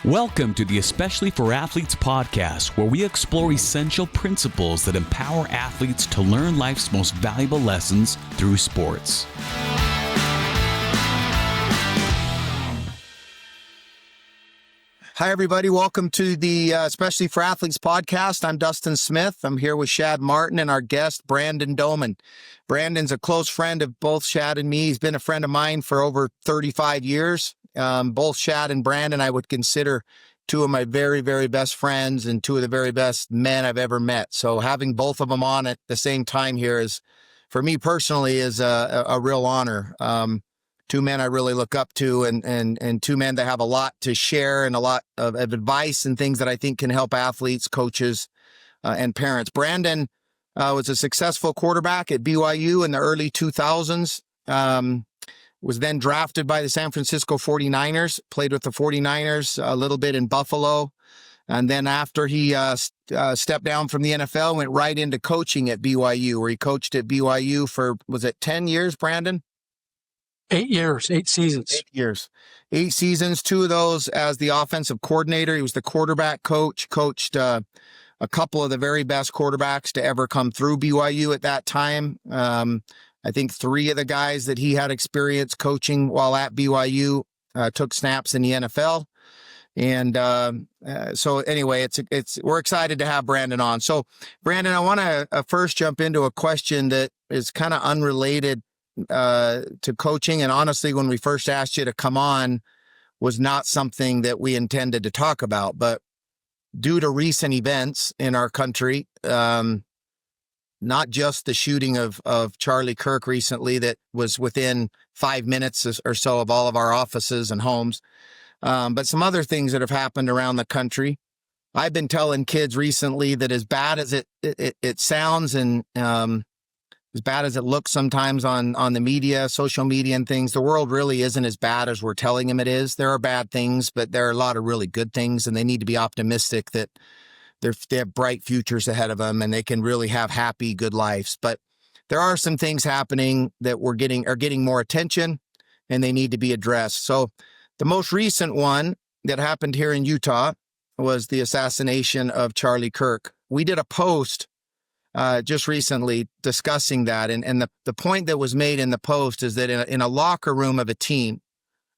Welcome to the Especially for Athletes podcast, where we explore essential principles that empower athletes to learn life's most valuable lessons through sports. Hi, everybody. Welcome to the Especially for Athletes podcast. I'm Dustin Smith. I'm here with Shad Martin and our guest, Brandon Doman. Brandon's a close friend of both Shad and me. He's been a friend of mine for over 35 years. Both Shad and Brandon I would consider two of my very, very best friends and two of the very best men I've ever met. So having both of them on at the same time here is, for me personally, is a real honor. Two men I really look up to and two men that have a lot to share and a lot of advice and things that I think can help athletes, coaches, and parents. Brandon was a successful quarterback at BYU in the early 2000s. Was then drafted by the San Francisco 49ers, played with the 49ers a little bit in Buffalo. And then after he stepped down from the NFL, went right into coaching at BYU, where he coached at BYU for, was it 10 years, Brandon? 8 years, 8 seasons. 8 years. 8 seasons, 2 of those as the offensive coordinator. He was the quarterback coach, coached a couple of the very best quarterbacks to ever come through BYU at that time. I think 3 of the guys that he had experience coaching while at BYU took snaps in the NFL. And so anyway, we're excited to have Brandon on. So Brandon, I want to first jump into a question that is kind of unrelated to coaching. And honestly, when we first asked you to come on, was not something that we intended to talk about. But due to recent events in our country, not just the shooting of Charlie Kirk recently that was within 5 minutes or so of all of our offices and homes, but some other things that have happened around the country. I've been telling kids recently that as bad as it sounds and as bad as it looks sometimes on the media, social media and things, the world really isn't as bad as we're telling them it is. There are bad things, but there are a lot of really good things, and they need to be optimistic that they have bright futures ahead of them and they can really have happy, good lives. But there are some things happening that are getting more attention and they need to be addressed. So the most recent one that happened here in Utah was the assassination of Charlie Kirk. We did a post just recently discussing that. And the point that was made in the post is that in a locker room of a team,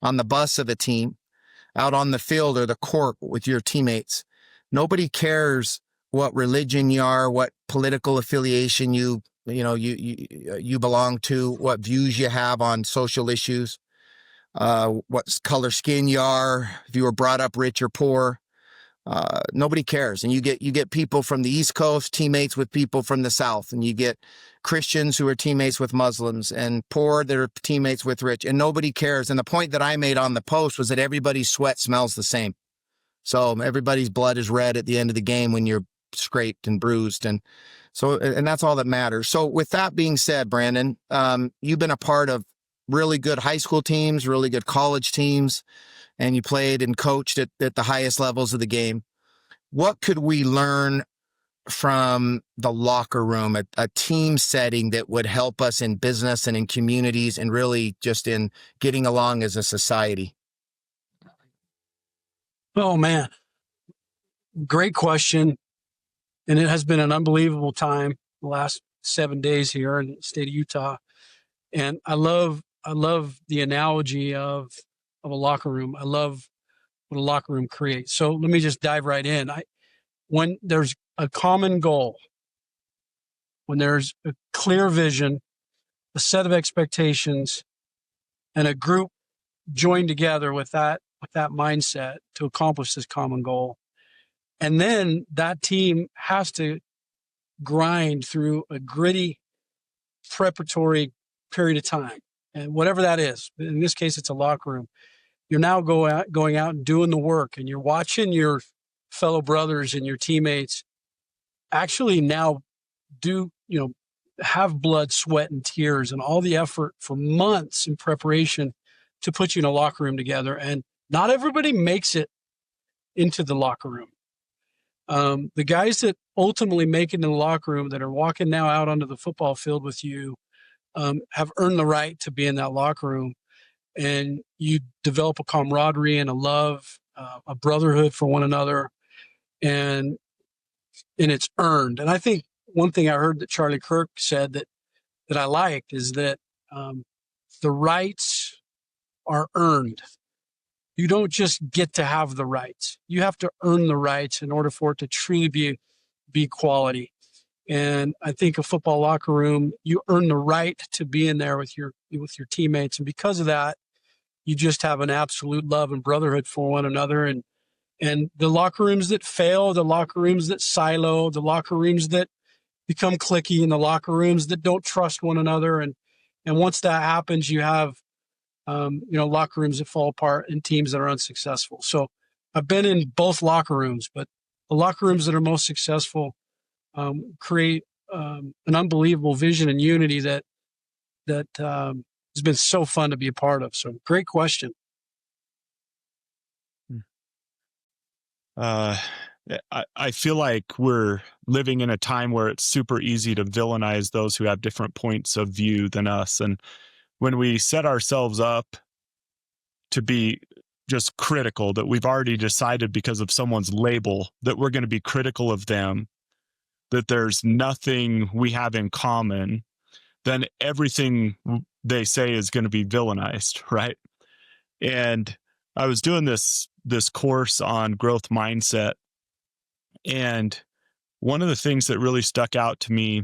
on the bus of a team, out on the field or the court with your teammates, nobody cares what religion you are, what political affiliation you belong to, what views you have on social issues, what color skin you are, if you were brought up rich or poor. Nobody cares. And you get people from the East Coast, teammates with people from the South, and you get Christians who are teammates with Muslims and poor that are teammates with rich, and nobody cares. And the point that I made on the post was that everybody's sweat smells the same. So everybody's blood is red at the end of the game when you're scraped and bruised. And that's all that matters. So with that being said, Brandon, you've been a part of really good high school teams, really good college teams, and you played and coached at the highest levels of the game. What could we learn from the locker room, a team setting that would help us in business and in communities and really just in getting along as a society? Oh, man. Great question. And it has been an unbelievable time the last 7 days here in the state of Utah. And I love the analogy of a locker room. I love what a locker room creates. So let me just dive right in. When there's a common goal, when there's a clear vision, a set of expectations, and a group joined together with that mindset to accomplish this common goal. And then that team has to grind through a gritty preparatory period of time. And whatever that is, in this case, it's a locker room. You're now going out and doing the work, and you're watching your fellow brothers and your teammates actually now have blood, sweat, and tears and all the effort for months in preparation to put you in a locker room together. And not everybody makes it into the locker room. The guys that ultimately make it in the locker room, that are walking now out onto the football field with you, have earned the right to be in that locker room. And you develop a camaraderie and a love a brotherhood for one another, and it's earned. And I think one thing I heard that Charlie Kirk said that I liked is that the rights are earned. You don't just get to have the rights. You have to earn the rights in order for it to truly be quality. And I think a football locker room, you earn the right to be in there with your teammates. And because of that, you just have an absolute love and brotherhood for one another. And the locker rooms that fail, the locker rooms that silo, the locker rooms that become cliquey, and the locker rooms that don't trust one another. And once that happens, you have, locker rooms that fall apart and teams that are unsuccessful. So I've been in both locker rooms, but the locker rooms that are most successful create an unbelievable vision and unity that has been so fun to be a part of. So great question. I feel like we're living in a time where it's super easy to villainize those who have different points of view than us. And when we set ourselves up to be just critical, that we've already decided because of someone's label that we're going to be critical of them, that there's nothing we have in common, then everything they say is going to be villainized, right? And I was doing this course on growth mindset, and one of the things that really stuck out to me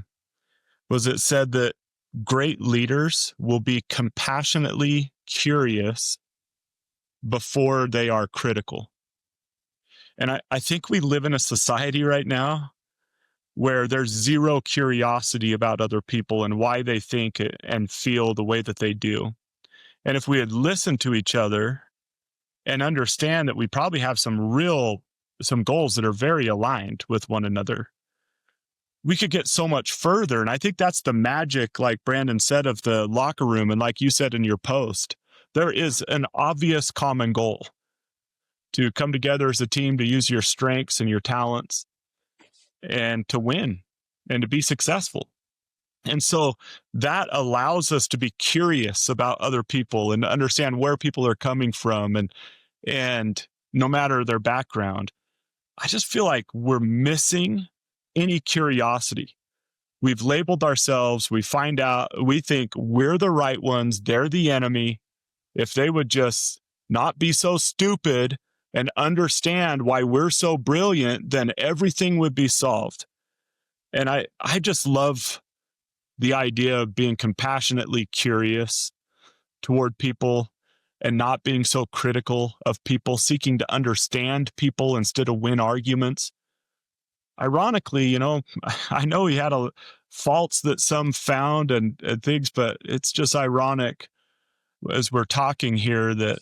was it said that great leaders will be compassionately curious before they are critical. And I think we live in a society right now where there's zero curiosity about other people and why they think and feel the way that they do. And if we had listened to each other and understand that we probably have some goals that are very aligned with one another, we could get so much further. And I think that's the magic, like Brandon said, of the locker room. And like you said in your post, there is an obvious common goal to come together as a team, to use your strengths and your talents and to win and to be successful. And so that allows us to be curious about other people and to understand where people are coming from and no matter their background. I just feel like we're missing any curiosity. We've labeled ourselves. We think we're the right ones. They're the enemy. If they would just not be so stupid and understand why we're so brilliant, then everything would be solved. And I just love the idea of being compassionately curious toward people and not being so critical of people, seeking to understand people instead of win arguments. Ironically, I know he had faults that some found and things, but it's just ironic as we're talking here that,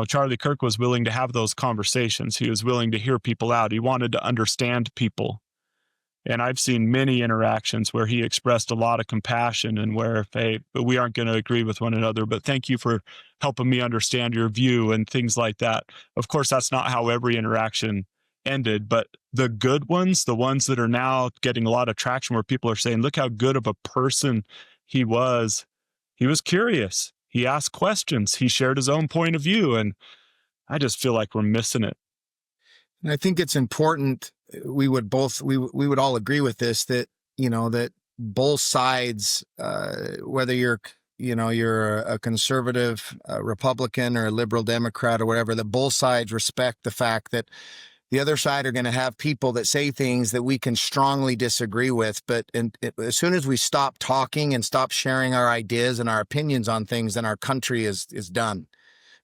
Charlie Kirk was willing to have those conversations. He was willing to hear people out. He wanted to understand people. And I've seen many interactions where he expressed a lot of compassion and where, hey, but we aren't going to agree with one another, but thank you for helping me understand your view and things like that. Of course, that's not how every interaction ended, but the good ones, the ones that are now getting a lot of traction where people are saying, look how good of a person he was. He was curious. He asked questions. He shared his own point of view. And I just feel like we're missing it. And I think it's important. We would all agree with this, that, that both sides, whether you're a conservative Republican or a liberal Democrat or whatever, that both sides respect the fact that the other side are going to have people that say things that we can strongly disagree with. But as soon as we stop talking and stop sharing our ideas and our opinions on things, then our country is done,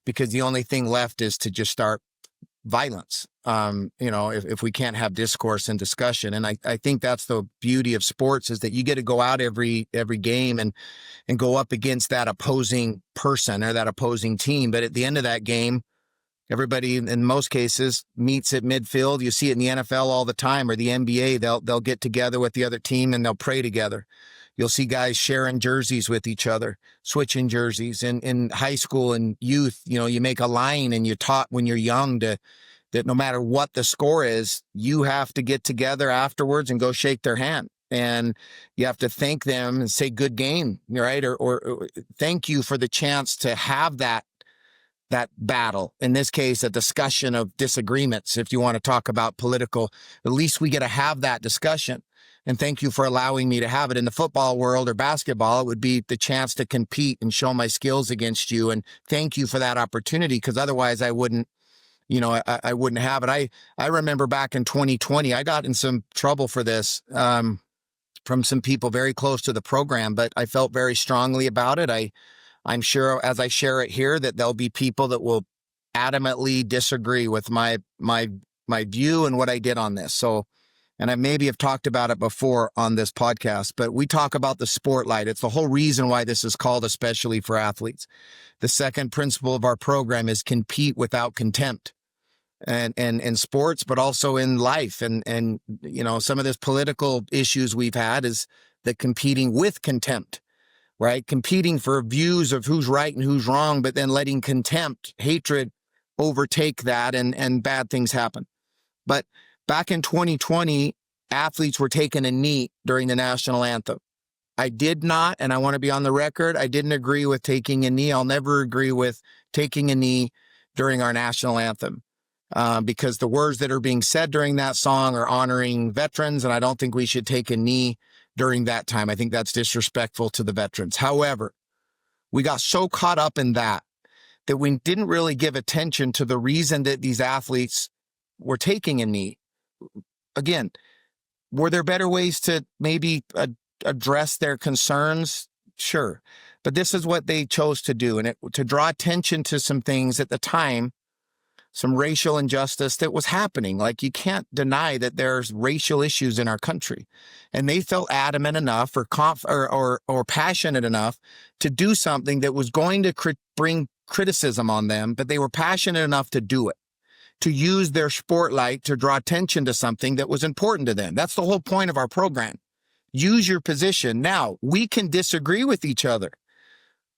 because the only thing left is to just start violence. If we can't have discourse and discussion. And I think that's the beauty of sports, is that you get to go out every game and go up against that opposing person or that opposing team. But at the end of that game, everybody in most cases meets at midfield. You see it in the NFL all the time, or the NBA. They'll get together with the other team and they'll pray together. You'll see guys sharing jerseys with each other, switching jerseys. In high school and youth, you make a line and you're taught when you're young that no matter what the score is, you have to get together afterwards and go shake their hand. And you have to thank them and say, good game, right? Or thank you for the chance to have that that battle. In this case, a discussion of disagreements. If you want to talk about political, at least we get to have that discussion. And thank you for allowing me to have it. In the football world or basketball, it would be the chance to compete and show my skills against you. And thank you for that opportunity, because otherwise I wouldn't, I wouldn't have it. I remember back in 2020, I got in some trouble for this from some people very close to the program, but I felt very strongly about it. I'm sure as I share it here that there'll be people that will adamantly disagree with my view and what I did on this. So, and I maybe have talked about it before on this podcast, but we talk about the spotlight. It's the whole reason why this is called Especially for Athletes. The second principle of our program is compete without contempt, and in sports, but also in life. And some of this political issues we've had is the competing with contempt, right? Competing for views of who's right and who's wrong, but then letting contempt, hatred overtake that, and bad things happen. But back in 2020, athletes were taking a knee during the national anthem. I did not, and I want to be on the record, I didn't agree with taking a knee. I'll never agree with taking a knee during our national anthem because the words that are being said during that song are honoring veterans, and I don't think we should take a knee during that time. I think that's disrespectful to the veterans. However, we got so caught up in that we didn't really give attention to the reason that these athletes were taking a knee. Again, were there better ways to maybe address their concerns? Sure. But this is what they chose to do. And to draw attention to some things at the time, some racial injustice that was happening. Like, you can't deny that there's racial issues in our country. And they felt adamant enough or passionate enough to do something that was going to bring criticism on them, but they were passionate enough to do it, to use their spotlight to draw attention to something that was important to them. That's the whole point of our program. Use your position. Now, we can disagree with each other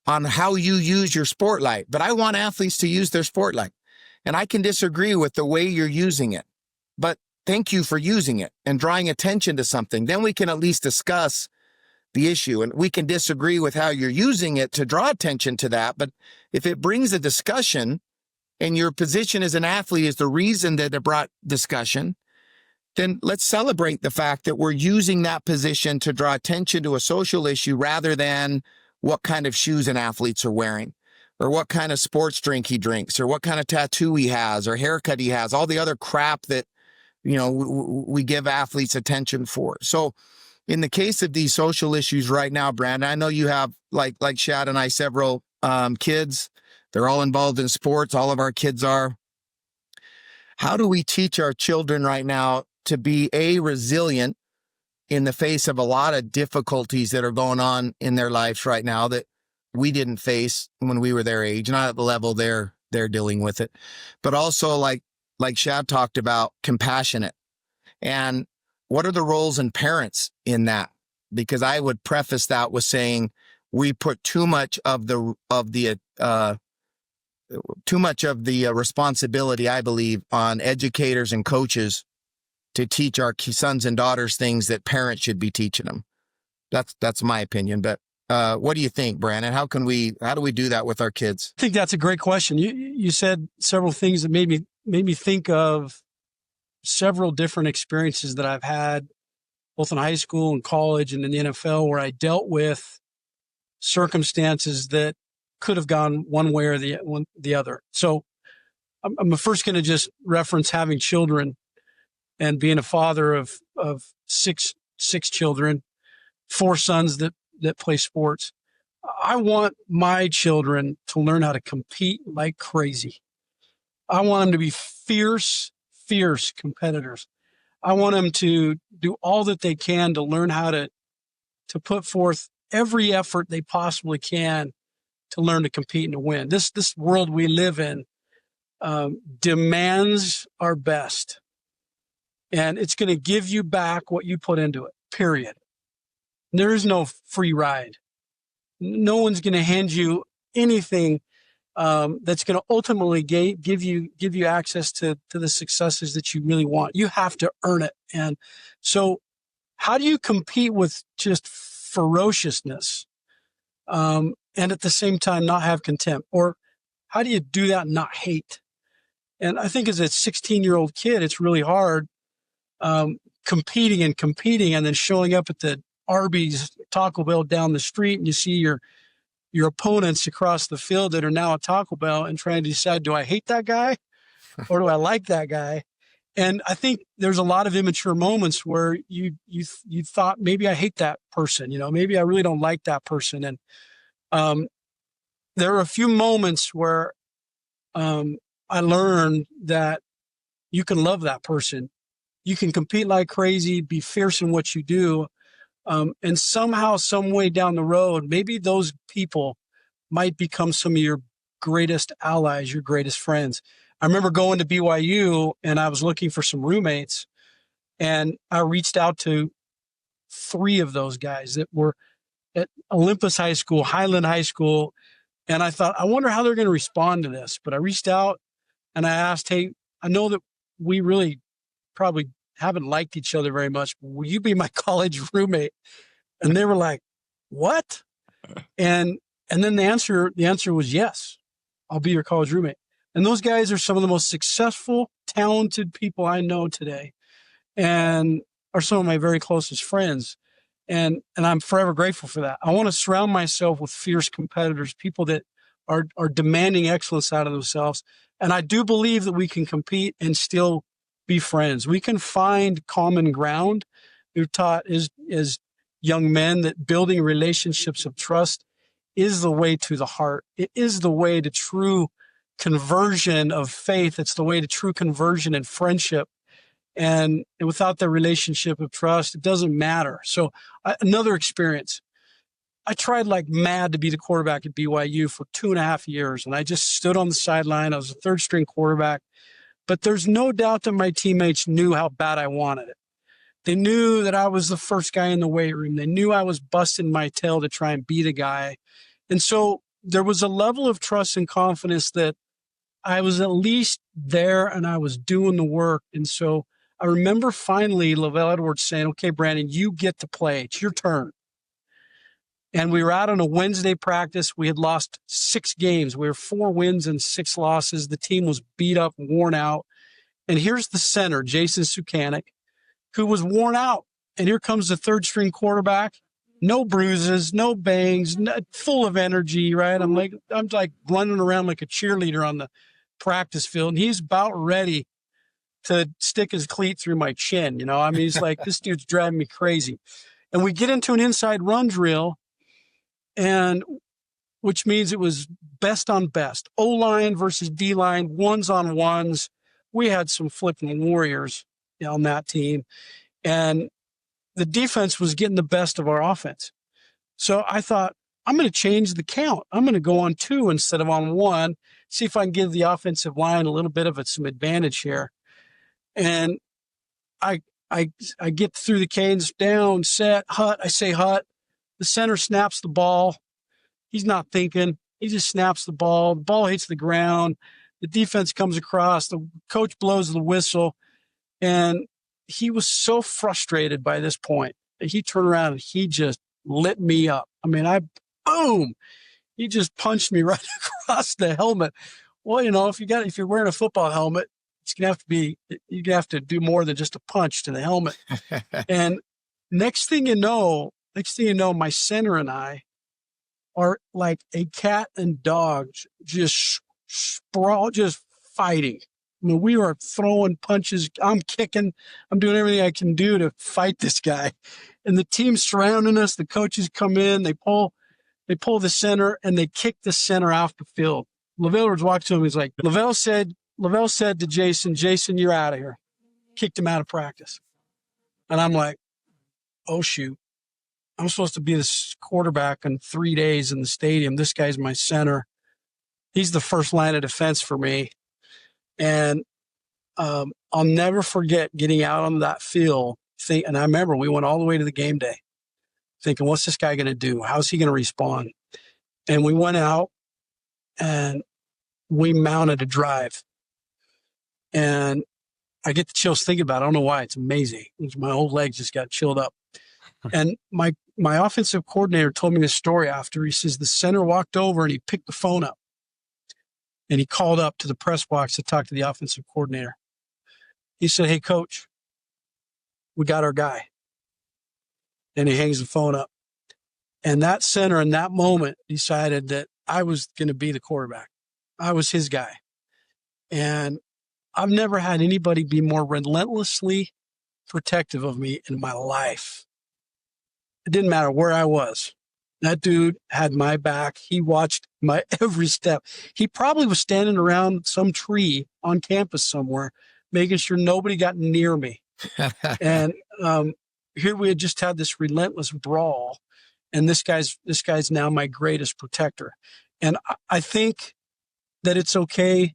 on how you use your spotlight, but I want athletes to use their spotlight. And I can disagree with the way you're using it, but thank you for using it and drawing attention to something. Then we can at least discuss the issue, and we can disagree with how you're using it to draw attention to that. But if it brings a discussion and your position as an athlete is the reason that it brought discussion, then let's celebrate the fact that we're using that position to draw attention to a social issue rather than what kind of shoes an athletes are wearing, or what kind of sports drink he drinks, or what kind of tattoo he has, or haircut he has, all the other crap that, we give athletes attention for. So in the case of these social issues right now, Brandon, I know you have, like Shad and I, several kids. They're all involved in sports. All of our kids are. How do we teach our children right now to be resilient in the face of a lot of difficulties that are going on in their lives right now that we didn't face when we were their age, not at the level they're dealing with it, but also like Shad talked about, compassionate. And what are the roles in parents in that? Because I would preface that with saying we put too much of the responsibility, I believe, on educators and coaches to teach our sons and daughters things that parents should be teaching them. That's my opinion. But what do you think, Brandon? How do we do that with our kids? I think that's a great question. You said several things that made me think of several different experiences that I've had, both in high school and college and in the NFL, where I dealt with circumstances that could have gone one way or the other. So I'm first going to just reference having children and being a father of six children, 4 sons that play sports. I want my children to learn how to compete like crazy. I want them to be fierce competitors. I want them to do all that they can to learn how to put forth every effort they possibly can to learn to compete and to win. This world we live in demands our best, and it's going to give you back what you put into it, period. There is no free ride. No one's going to hand you anything that's going to ultimately give you access to the successes that you really want. You have to earn it. And so how do you compete with just ferociousness and at the same time not have contempt? Or how do you do that and not hate? And I think as a 16-year-old kid, it's really hard competing and then showing up at the Arby's, Taco Bell down the street, and you see your opponents across the field that are now at Taco Bell and trying to decide, do I hate that guy or do I like that guy? And I think there's a lot of immature moments where you thought, maybe I hate that person, maybe I really don't like that person. And there are a few moments where I learned that you can love that person. You can compete like crazy, be fierce in what you do. And somehow, some way down the road, maybe those people might become some of your greatest allies, your greatest friends. I remember going to BYU and I was looking for some roommates, and I reached out to 3 of those guys that were at Olympus High School, Highland High School. And I thought, I wonder how they're going to respond to this. But I reached out and I asked, hey, I know that we really probably haven't liked each other very much. Will you be my college roommate? And they were like, what? And then the answer was yes, I'll be your college roommate. And those guys are some of the most successful, talented people I know today, and are some of my very closest friends. And I'm forever grateful for that. I want to surround myself with fierce competitors, people that are demanding excellence out of themselves. And I do believe that we can compete and still be friends. We can find common ground. We're taught as young men that building relationships of trust is the way to the heart. It is the way to true conversion of faith. It's the way to true conversion and friendship. And without the relationship of trust, it doesn't matter. So another experience, I tried like mad to be the quarterback at BYU for 2.5 years. And I just stood on the sideline. I was a 3rd string quarterback, but there's no doubt that my teammates knew how bad I wanted it. They knew that I was the first guy in the weight room. They knew I was busting my tail to try and beat a guy. And so there was a level of trust and confidence that I was at least there and I was doing the work. And so I remember finally Lavelle Edwards saying, okay, Brandon, you get to play. It's your turn. And we were out on a Wednesday practice. We had lost 6 games. We were 4 wins and 6 losses. The team was beat up, worn out. And here's the center, Jason Sukanik, who was worn out. And here comes the 3rd string quarterback. No bruises, no bangs, full of energy, right? I'm like running around like a cheerleader on the practice field. And he's about ready to stick his cleat through my chin. He's like, this dude's driving me crazy. And we get into an inside run drill, and which means it was best on best. O-line versus D-line, 1s-on-1s. We had some flipping warriors on that team. And the defense was getting the best of our offense. So I thought, I'm going to change the count. I'm going to go on 2 instead of on 1, see if I can give the offensive line a little bit of some advantage here. And I get through the cadence, down, set, hut. I say hut. The center snaps the ball. He's not thinking. He just snaps the ball. The ball hits the ground. The defense comes across. The coach blows the whistle. And he was so frustrated by this point that he turned around and he just lit me up. I mean, boom! He just punched me right across the helmet. Well, if you're wearing a football helmet, you're gonna have to do more than just a punch to the helmet. And next thing you know, my center and I are like a cat and dog, just fighting. I mean, we are throwing punches. I'm kicking. I'm doing everything I can do to fight this guy. And the team's surrounding us. The coaches come in. They pull the center, and they kick the center off the field. Lavelle Edwards walked to him. He's like, Lavelle said to Jason, you're out of here. Kicked him out of practice. And I'm like, oh, shoot. I'm supposed to be this quarterback in 3 days in the stadium. This guy's my center. He's the first line of defense for me. And I'll never forget getting out on that field. And I remember we went all the way to the game day thinking, what's this guy going to do? How's he going to respond? And we went out and we mounted a drive. And I get the chills thinking about it. I don't know why. It's amazing. My whole legs just got chilled up. And my offensive coordinator told me this story after. He says the center walked over and he picked the phone up. and he called up to the press box to talk to the offensive coordinator. He said, "Hey, coach, we got our guy." And he hangs the phone up. And that center in that moment decided that I was going to be the quarterback. I was his guy. And I've never had anybody be more relentlessly protective of me in my life. It didn't matter where I was. That dude had my back. He watched my every step. He probably was standing around some tree on campus somewhere, making sure nobody got near me. And here we had just had this relentless brawl, and this guy's now my greatest protector. And I think that it's okay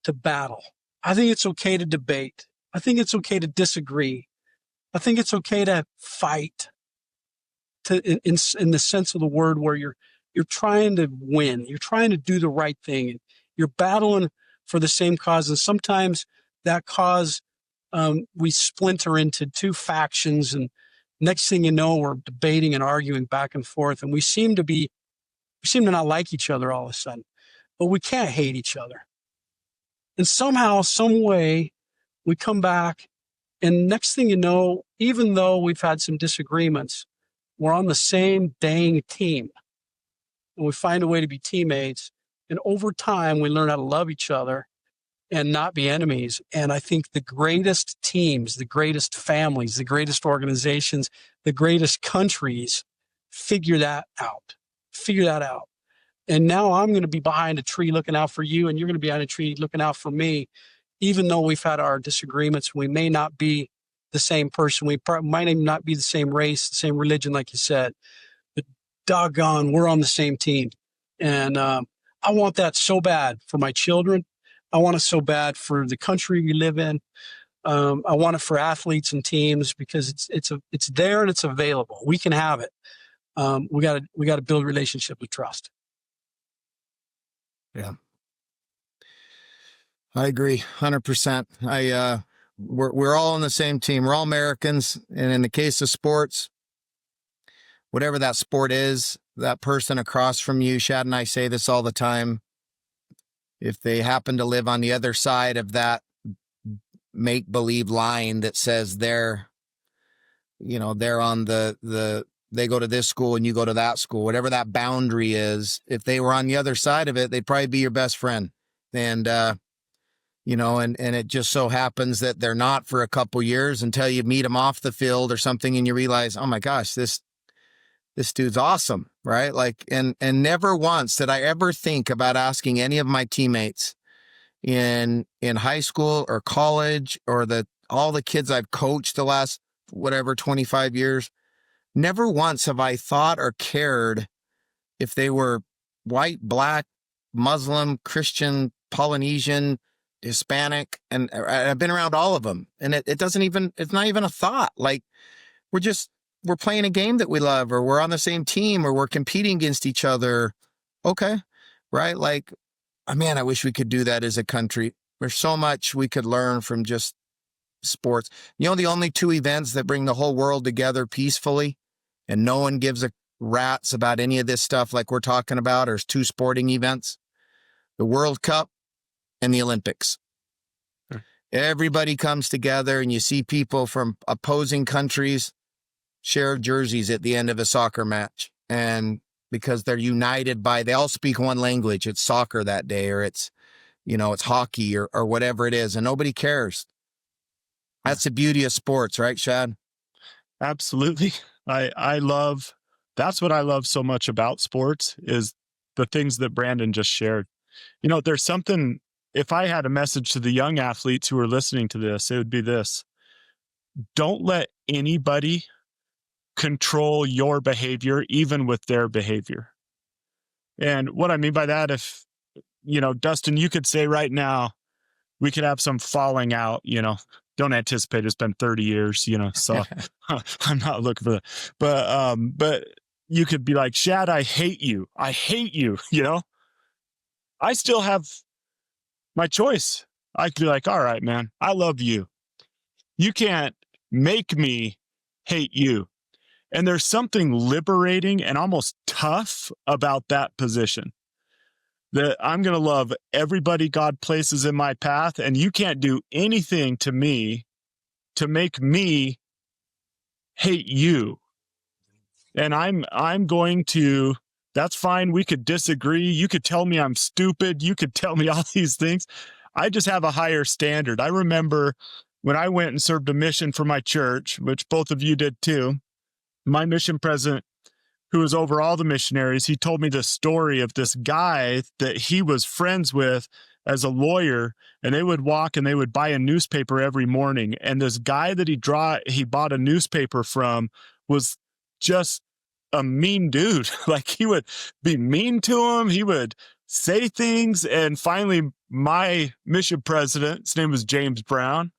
to battle. I think it's okay to debate. I think it's okay to disagree. I think it's okay to fight. In the sense of the word, where you're trying to win, you're trying to do the right thing, and you're battling for the same cause. And sometimes that cause, we splinter into two factions, and next thing you know, we're debating and arguing back and forth, and we seem to not like each other all of a sudden, but we can't hate each other. And somehow, some way, we come back, and next thing you know, even though we've had some disagreements, we're on the same dang team, and we find a way to be teammates. And over time, we learn how to love each other and not be enemies. And I think the greatest teams, the greatest families, the greatest organizations, the greatest countries figure that out. And now I'm going to be behind a tree looking out for you, and you're going to be behind a tree looking out for me. Even though we've had our disagreements, we may not be the same person. We might even not be the same race, the same religion, like you said, but doggone, we're on the same team. And I want that so bad for my children. I want it so bad for the country we live in. I want it for athletes and teams, because it's there and it's available. We can have it. We got to build relationship with trust. Yeah, I agree, 100%. We're all on the same team. We're all Americans. And in the case of sports, whatever that sport is, that person across from you, Shad and I say this all the time, if they happen to live on the other side of that make-believe line that says they're on they go to this school and you go to that school, whatever that boundary is, if they were on the other side of it, they'd probably be your best friend. And, and it just so happens that they're not for a couple years until you meet them off the field or something, and you realize, oh my gosh, this dude's awesome, right? Like, and never once did I ever think about asking any of my teammates in high school or college or all the kids I've coached the last 25 years. Never once have I thought or cared if they were white, black, Muslim, Christian, Polynesian, Hispanic, and I've been around all of them. And it's not even a thought. Like, we're playing a game that we love, or we're on the same team, or we're competing against each other. Okay. Right. Like, man, I wish we could do that as a country. There's so much we could learn from just sports. The only two events that bring the whole world together peacefully, and no one gives a rat's about any of this stuff like we're talking about, are two sporting events: the World Cup and the Olympics. Sure. Everybody comes together, and you see people from opposing countries share jerseys at the end of a soccer match. And because they're united they all speak one language. It's soccer that day, or it's hockey or whatever it is, and nobody cares. That's the beauty of sports, right, Shad? Absolutely. That's what I love so much about sports, is the things that Brandon just shared. There's something, if I had a message to the young athletes who are listening to this, it would be this: don't let anybody control your behavior, even with their behavior. And what I mean by that, if, Dustin, you could say right now, we could have some falling out, don't anticipate it's been 30 years, so I'm not looking for that. But you could be like, Shad, I hate you, I still have my choice. I could be like, all right, man, I love you. You can't make me hate you. And there's something liberating and almost tough about that position. that I'm going to love everybody God places in my path, and you can't do anything to me to make me hate you. And I'm going to, that's fine. We could disagree. You could tell me I'm stupid. You could tell me all these things. I just have a higher standard. I remember when I went and served a mission for my church, which both of you did too, my mission president, who was over all the missionaries, he told me the story of this guy that he was friends with as a lawyer, and they would walk and they would buy a newspaper every morning. And this guy that he bought a newspaper from was just a mean dude. Like, he would be mean to him. He would say things. And finally, my mission president, his name was James Brown.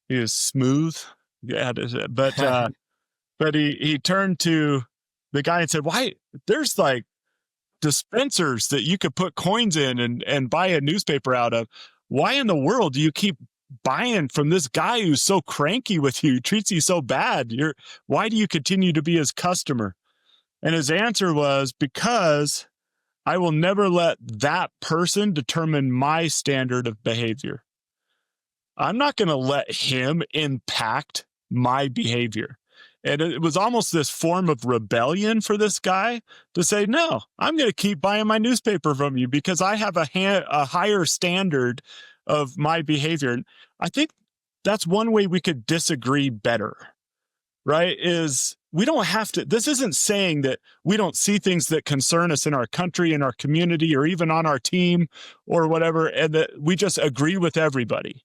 He was smooth. Yeah, but he turned to the guy and said, why, there's like dispensers that you could put coins in and buy a newspaper out of. Why in the world do you keep buying from this guy who's so cranky with you, treats you so bad? Why do you continue to be his customer? And his answer was, because I will never let that person determine my standard of behavior. I'm not going to let him impact my behavior. And it was almost this form of rebellion for this guy to say, no, I'm going to keep buying my newspaper from you because I have a higher standard of my behavior. And I think that's one way we could disagree better, right? Is we don't have to, this isn't saying that we don't see things that concern us in our country, in our community, or even on our team or whatever, and that we just agree with everybody.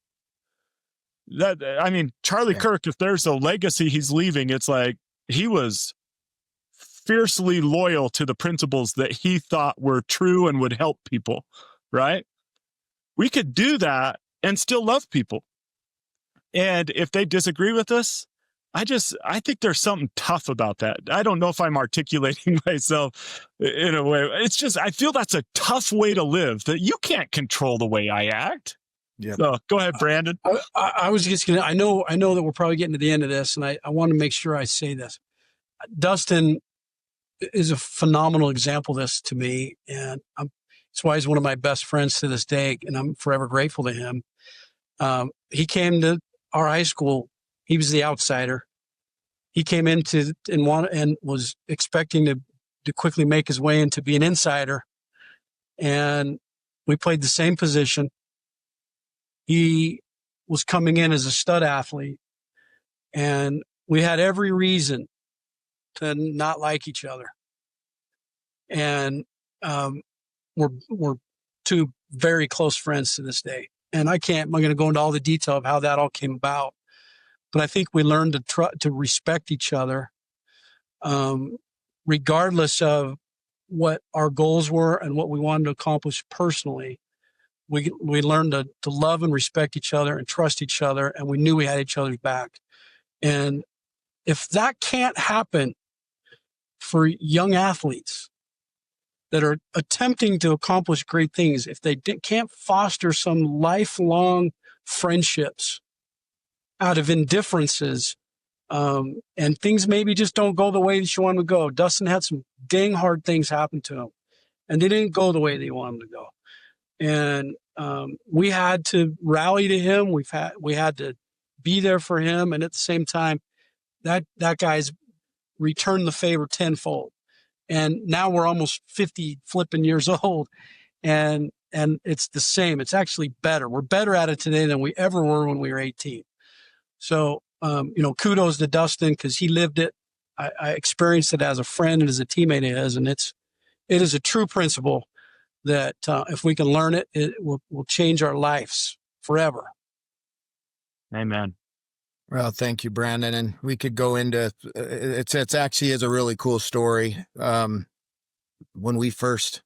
Charlie Kirk, if there's a legacy he's leaving, it's like he was fiercely loyal to the principles that he thought were true and would help people, right? We could do that and still love people. And if they disagree with us, I think there's something tough about that. I don't know if I'm articulating myself in a way. It's just, I feel that's a tough way to live, that you can't control the way I act. Yeah. So go ahead, Brandon. I was just going to, I know that we're probably getting to the end of this, and I want to make sure I say this. Dustin is a phenomenal example of this to me, and that's why he's one of my best friends to this day, and I'm forever grateful to him. He came to our high school. He was the outsider. He came into and was expecting to quickly make his way into be an insider, and we played the same position. He was coming in as a stud athlete, and we had every reason to not like each other. And we're two very close friends to this day. And I'm going to go into all the detail of how that all came about. But I think we learned to respect each other, regardless of what our goals were and what we wanted to accomplish personally. We learned to love and respect each other and trust each other, and we knew we had each other's back. And if that can't happen for young athletes that are attempting to accomplish great things, if they can't foster some lifelong friendships out of indifferences, and things maybe just don't go the way that you want them to go. Dustin had some dang hard things happen to him, and they didn't go the way that you want them to go. And we had to rally to him. We had to be there for him. And at the same time, that guy's returned the favor tenfold. And now we're almost 50 flipping years old. And it's the same. It's actually better. We're better at it today than we ever were when we were 18. So, kudos to Dustin, because he lived it. I experienced it as a friend and as a teammate of his. And it is a true principle that if we can learn it, it will change our lives forever. Amen. Well, thank you, Brandon. And we could go into, it's actually is a really cool story. When we first,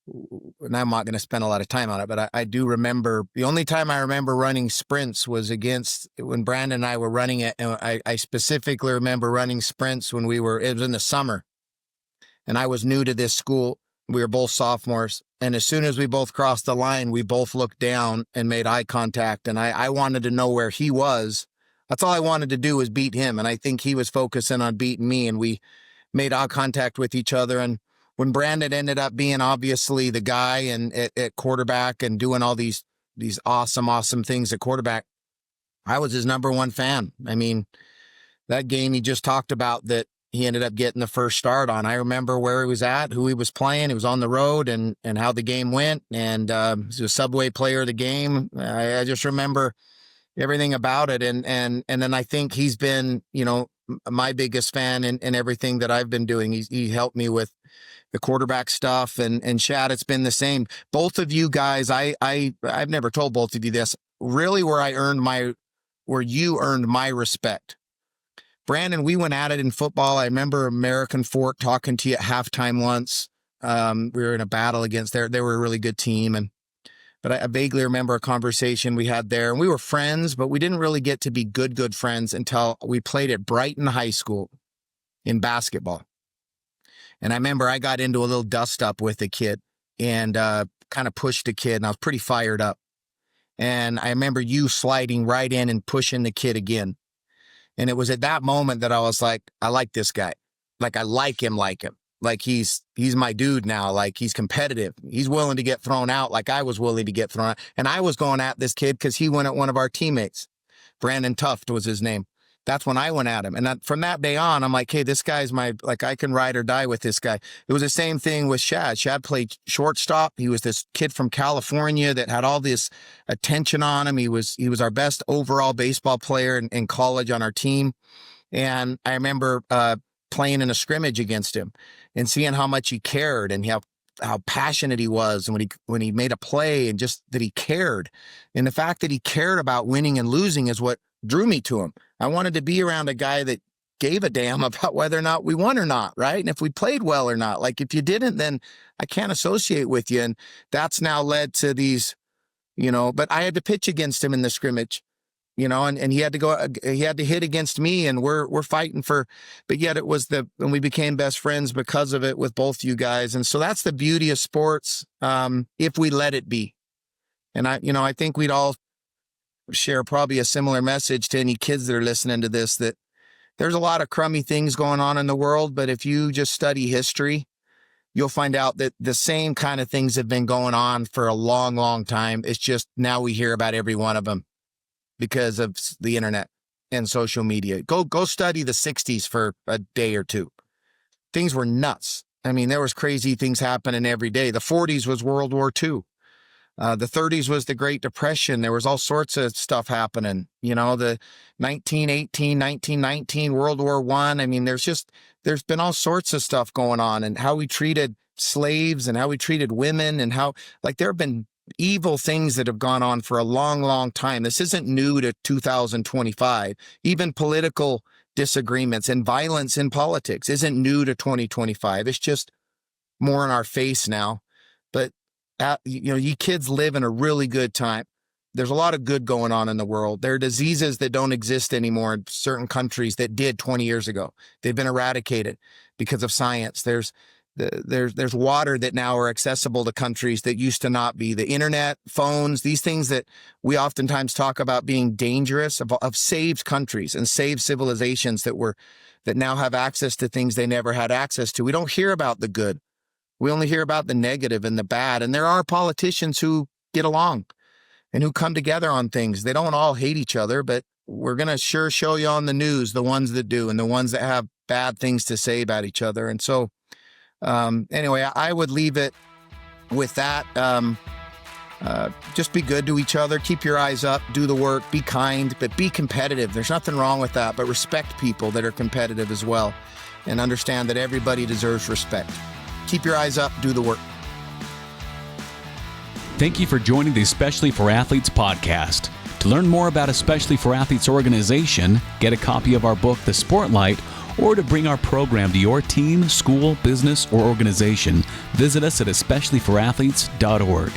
and I'm not going to spend a lot of time on it, but I do remember, the only time I remember running sprints was when Brandon and I were running it. And I specifically remember running sprints when it was in the summer, and I was new to this school. We were both sophomores. And as soon as we both crossed the line, we both looked down and made eye contact. And I wanted to know where he was. That's all I wanted to do was beat him. And I think he was focusing on beating me. And we made eye contact with each other. And when Brandon ended up being obviously the guy and at quarterback and doing all these awesome things at quarterback, I was his number one fan. I mean, that game he just talked about that he ended up getting the first start on, I remember where he was at, who he was playing. He was on the road and how the game went. And he was a Subway player of the game. I just remember everything about it. And then I think he's been, my biggest fan in everything that I've been doing. He helped me with the quarterback stuff, and Shad, it's been the same. Both of you guys, I've never told both of you this, really where you earned my respect. Brandon, we went at it in football. I remember American Fork talking to you at halftime once. We were in a battle against they were a really good team. But I vaguely remember a conversation we had there, and we were friends, but we didn't really get to be good friends until we played at Brighton High School in basketball. And I remember I got into a little dust up with a kid and kind of pushed a kid, and I was pretty fired up. And I remember you sliding right in and pushing the kid again. And it was at that moment that I was like, I like this guy. Like, I like him. Like, he's my dude now. Like, he's competitive. He's willing to get thrown out like I was willing to get thrown out. And I was going at this kid because he went at one of our teammates. Brandon Tuft was his name. That's when I went at him. And from that day on, I'm like, hey, this guy's I can ride or die with this guy. It was the same thing with Shad. Shad played shortstop. He was this kid from California that had all this attention on him. He was our best overall baseball player in college on our team. And I remember playing in a scrimmage against him and seeing how much he cared and how passionate he was, and when he made a play, and just that he cared. And the fact that he cared about winning and losing is what drew me to him. I wanted to be around a guy that gave a damn about whether or not we won or not, right? And if we played well or not. Like, if you didn't, then I can't associate with you. And that's now led to these, but I had to pitch against him in the scrimmage, and he had to hit against me, and we're fighting but yet it was and we became best friends because of it with both you guys. And so that's the beauty of sports, if we let it be. And I think we'd all share probably a similar message to any kids that are listening to this, that there's a lot of crummy things going on in the world, but if you just study history, you'll find out that the same kind of things have been going on for a long, long time. It's just now we hear about every one of them because of the internet and social media. Go study the 60s for a day or two. Things were nuts. I mean, there was crazy things happening every day. The 40s was World War II. The 30s was the Great Depression. There was all sorts of stuff happening. The 1918, 1919, World War I. I mean, there's been all sorts of stuff going on, and how we treated slaves and how we treated women, and how, there have been evil things that have gone on for a long, long time. This isn't new to 2025. Even political disagreements and violence in politics isn't new to 2025. It's just more in our face now. But you kids live in a really good time. There's a lot of good going on in the world. There are diseases that don't exist anymore in certain countries that did 20 years ago. They've been eradicated because of science. There's water that now are accessible to countries that used to not be. The internet, phones, these things that we oftentimes talk about being dangerous have saved countries and saved civilizations that now have access to things they never had access to. We don't hear about the good. We only hear about the negative and the bad. And there are politicians who get along and who come together on things. They don't all hate each other, but we're going to sure show you on the news the ones that do and the ones that have bad things to say about each other. And so, anyway, I would leave it with that. Just be good to each other. Keep your eyes up. Do the work. Be kind, but be competitive. There's nothing wrong with that, but respect people that are competitive as well, and understand that everybody deserves respect. Keep your eyes up, do the work. Thank you for joining the Especially for Athletes podcast. To learn more about Especially for Athletes organization, get a copy of our book, The Sportlight, or to bring our program to your team, school, business, or organization, visit us at especiallyforathletes.org.